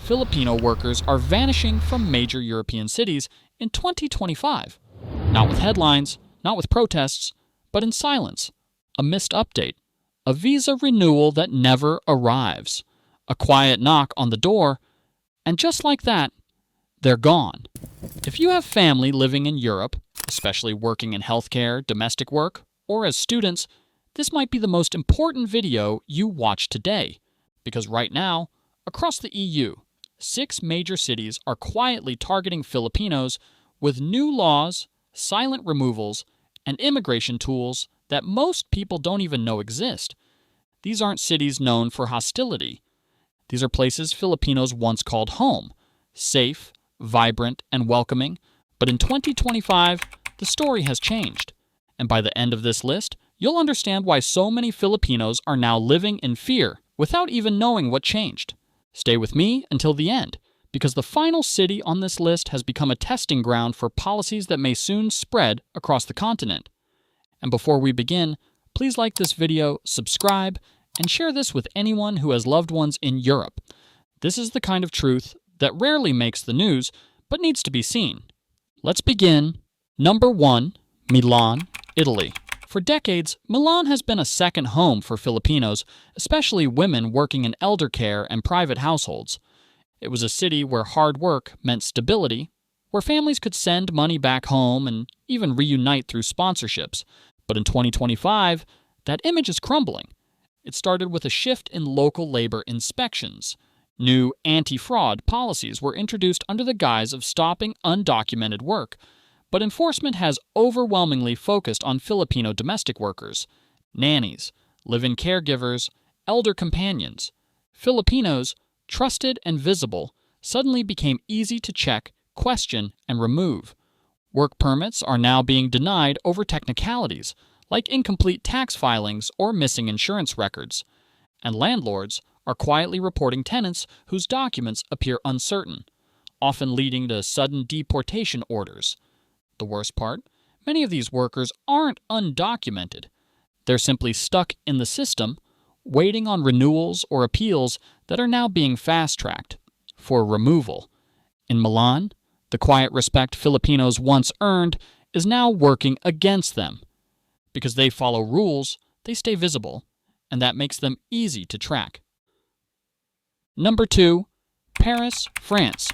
Filipino workers are vanishing from major European cities in 2025. Not with headlines, not with protests, but in silence. A missed update. A visa renewal that never arrives. A quiet knock on the door, and just like that, they're gone. If you have family living in Europe, especially working in healthcare, domestic work, or as students, this might be the most important video you watch today. Because right now, across the EU, 6 major cities are quietly targeting Filipinos with new laws, silent removals, and immigration tools that most people don't even know exist. These aren't cities known for hostility. These are places Filipinos once called home, safe, vibrant, and welcoming. But in 2025, the story has changed. And by the end of this list, you'll understand why so many Filipinos are now living in fear without even knowing what changed. Stay with me until the end, because the final city on this list has become a testing ground for policies that may soon spread across the continent. And before we begin, please like this video, subscribe, and share this with anyone who has loved ones in Europe. This is the kind of truth that rarely makes the news, but needs to be seen. Let's begin. Number 1, Milan, Italy. For decades, Milan has been a second home for Filipinos, especially women working in elder care and private households. It was a city where hard work meant stability, where families could send money back home and even reunite through sponsorships. But in 2025, that image is crumbling. It started with a shift in local labor inspections. New anti-fraud policies were introduced under the guise of stopping undocumented work, but enforcement has overwhelmingly focused on Filipino domestic workers, nannies, live-in caregivers, elder companions. Filipinos, trusted and visible, suddenly became easy to check, question, and remove. Work permits are now being denied over technicalities, like incomplete tax filings or missing insurance records. And landlords are quietly reporting tenants whose documents appear uncertain, often leading to sudden deportation orders. The worst part, many of these workers aren't undocumented. They're simply stuck in the system, waiting on renewals or appeals that are now being fast-tracked for removal. In Milan, the quiet respect Filipinos once earned is now working against them. Because they follow rules, they stay visible, and that makes them easy to track. Number 2, Paris, France.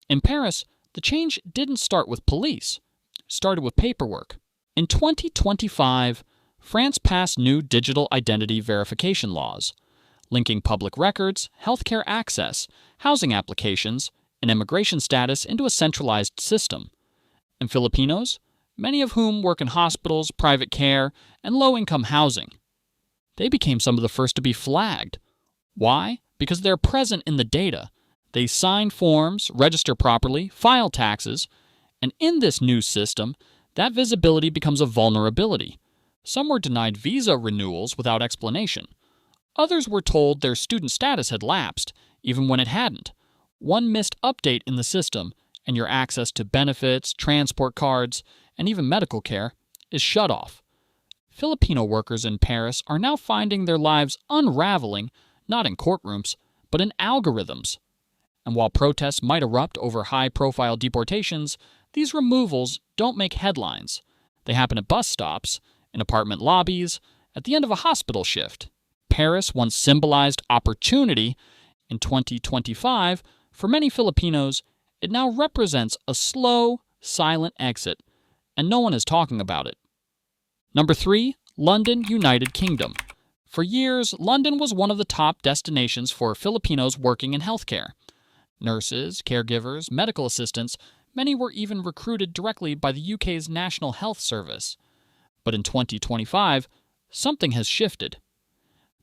In Paris, the change didn't start with police. It started with paperwork. In 2025, France passed new digital identity verification laws, linking public records, healthcare access, housing applications, and immigration status into a centralized system. And Filipinos, many of whom work in hospitals, private care, and low-income housing, they became some of the first to be flagged. Why? Because they're present in the data. They sign forms, register properly, file taxes, and in this new system, that visibility becomes a vulnerability. Some were denied visa renewals without explanation. Others were told their student status had lapsed, even when it hadn't. One missed update in the system, and your access to benefits, transport cards, and even medical care is shut off. Filipino workers in Paris are now finding their lives unraveling, not in courtrooms, but in algorithms. And while protests might erupt over high-profile deportations, these removals don't make headlines. They happen at bus stops, in apartment lobbies, at the end of a hospital shift. Paris once symbolized opportunity. In 2025, for many Filipinos, it now represents a slow, silent exit, and no one is talking about it. Number 3, London, United Kingdom. For years, London was one of the top destinations for Filipinos working in healthcare. Nurses, caregivers, medical assistants, many were even recruited directly by the UK's National Health Service. But in 2025, something has shifted.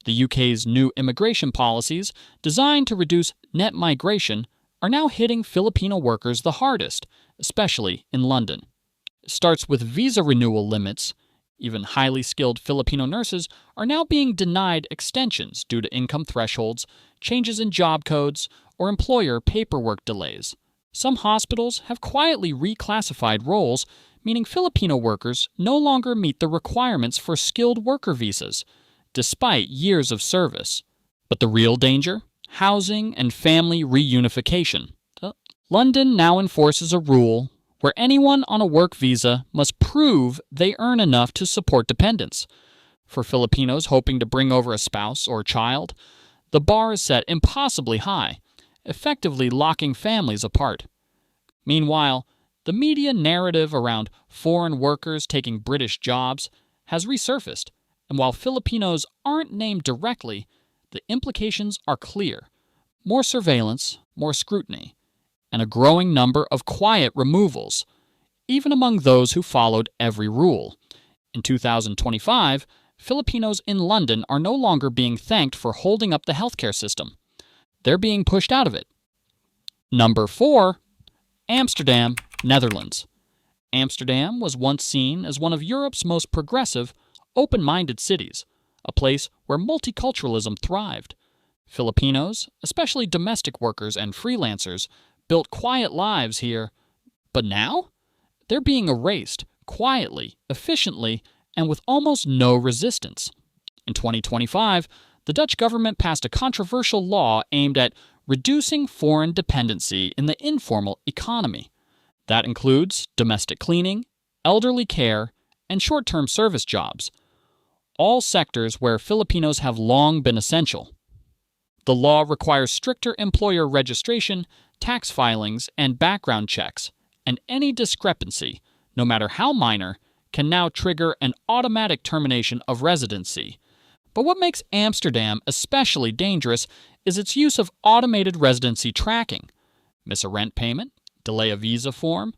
The UK's new immigration policies, designed to reduce net migration, are now hitting Filipino workers the hardest, especially in London. It starts with visa renewal limits. Even highly skilled Filipino nurses are now being denied extensions due to income thresholds, changes in job codes, or employer paperwork delays. Some hospitals have quietly reclassified roles, meaning Filipino workers no longer meet the requirements for skilled worker visas, despite years of service. But the real danger? housing, and family reunification. London now enforces a rule where anyone on a work visa must prove they earn enough to support dependents. For Filipinos hoping to bring over a spouse or child, the bar is set impossibly high, effectively locking families apart. Meanwhile, the media narrative around foreign workers taking British jobs has resurfaced, and while Filipinos aren't named directly, the implications are clear. More surveillance, more scrutiny, and a growing number of quiet removals, even among those who followed every rule. In 2025, Filipinos in London are no longer being thanked for holding up the healthcare system. They're being pushed out of it. Number 4. Amsterdam, Netherlands. Amsterdam was once seen as one of Europe's most progressive, open-minded cities, a place where multiculturalism thrived. Filipinos, especially domestic workers and freelancers, built quiet lives here. But now? They're being erased, quietly, efficiently, and with almost no resistance. In 2025, the Dutch government passed a controversial law aimed at reducing foreign dependency in the informal economy. That includes domestic cleaning, elderly care, and short-term service jobs, all sectors where Filipinos have long been essential. The law requires stricter employer registration, tax filings, and background checks, and any discrepancy, no matter how minor, can now trigger an automatic termination of residency. But what makes Amsterdam especially dangerous is its use of automated residency tracking. Miss a rent payment? Delay a visa form?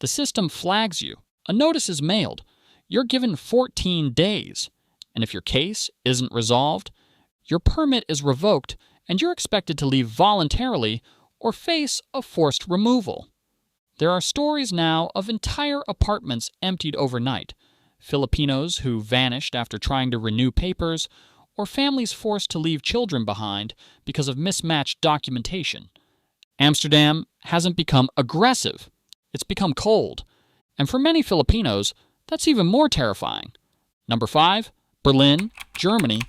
The system flags you. A notice is mailed. You're given 14 days. And if your case isn't resolved, your permit is revoked and you're expected to leave voluntarily or face a forced removal. There are stories now of entire apartments emptied overnight, Filipinos who vanished after trying to renew papers, or families forced to leave children behind because of mismatched documentation. Amsterdam hasn't become aggressive. It's become cold. And for many Filipinos, that's even more terrifying. Number 5, Berlin, Germany.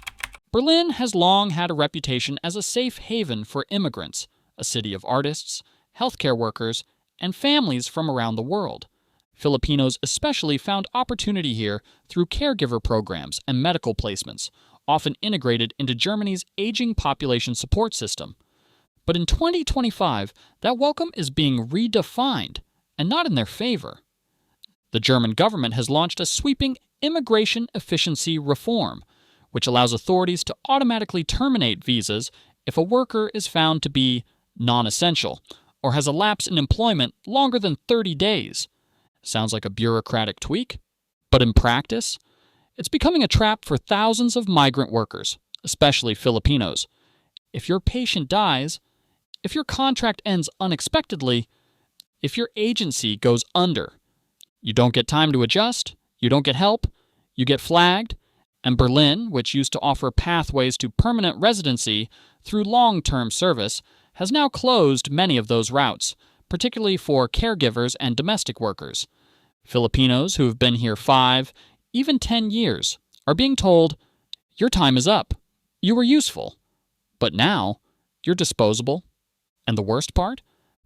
Berlin has long had a reputation as a safe haven for immigrants, a city of artists, healthcare workers, and families from around the world. Filipinos especially found opportunity here through caregiver programs and medical placements, often integrated into Germany's aging population support system. But in 2025, that welcome is being redefined, and not in their favor. The German government has launched a sweeping immigration efficiency reform, which allows authorities to automatically terminate visas if a worker is found to be non-essential or has a lapse in employment longer than 30 days. Sounds like a bureaucratic tweak, but in practice, it's becoming a trap for thousands of migrant workers, especially Filipinos. If your patient dies, if your contract ends unexpectedly, if your agency goes under, you don't get time to adjust, you don't get help, you get flagged, and Berlin, which used to offer pathways to permanent residency through long-term service, has now closed many of those routes, particularly for caregivers and domestic workers. Filipinos who have been here 5, even 10 years are being told, your time is up, you were useful, but now you're disposable. And the worst part?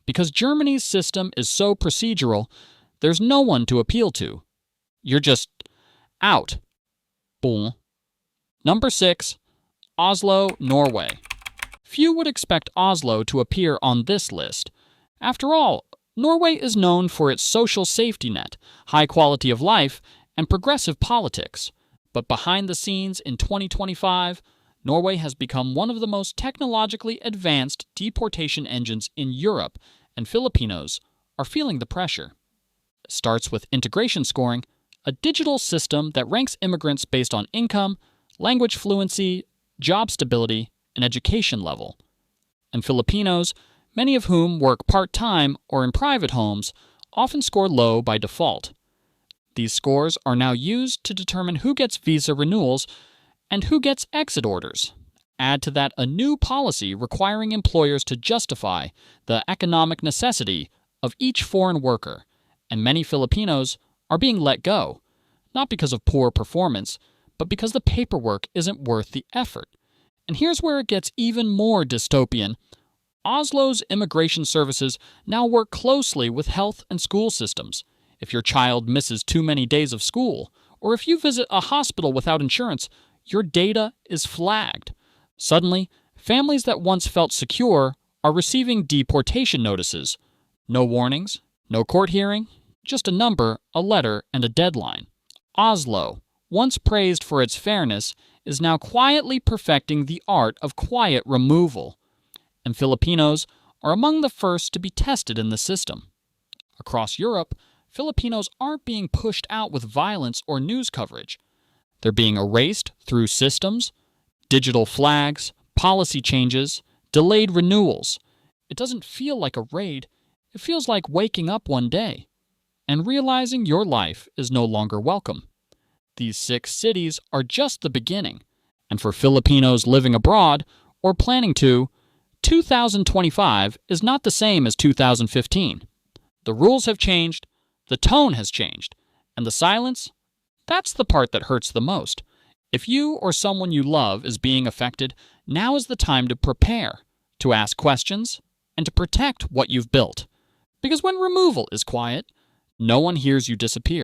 Because Germany's system is so procedural, there's no one to appeal to. You're just out. Boom. Number 6, Oslo, Norway. Few would expect Oslo to appear on this list. After all, Norway is known for its social safety net, high quality of life, and progressive politics. But behind the scenes in 2025, Norway has become one of the most technologically advanced deportation engines in Europe, and Filipinos are feeling the pressure. It starts with integration scoring, a digital system that ranks immigrants based on income, language fluency, job stability, and education level. And Filipinos, many of whom work part-time or in private homes, often score low by default. These scores are now used to determine who gets visa renewals and who gets exit orders. Add to that a new policy requiring employers to justify the economic necessity of each foreign worker, and many Filipinos are being let go, not because of poor performance, but because the paperwork isn't worth the effort. And here's where it gets even more dystopian. Oslo's immigration services now work closely with health and school systems. If your child misses too many days of school, or if you visit a hospital without insurance, your data is flagged. Suddenly, families that once felt secure are receiving deportation notices. No warnings, no court hearing, just a number, a letter, and a deadline. Oslo, once praised for its fairness, is now quietly perfecting the art of quiet removal. And Filipinos are among the first to be tested in the system. Across Europe, Filipinos aren't being pushed out with violence or news coverage. They're being erased through systems, digital flags, policy changes, delayed renewals. It doesn't feel like a raid. It feels like waking up one day and realizing your life is no longer welcome. These 6 cities are just the beginning. And for Filipinos living abroad or planning to, 2025 is not the same as 2015. The rules have changed, the tone has changed, and the silence, that's the part that hurts the most. If you or someone you love is being affected, now is the time to prepare, to ask questions, and to protect what you've built. Because when removal is quiet, no one hears you disappear.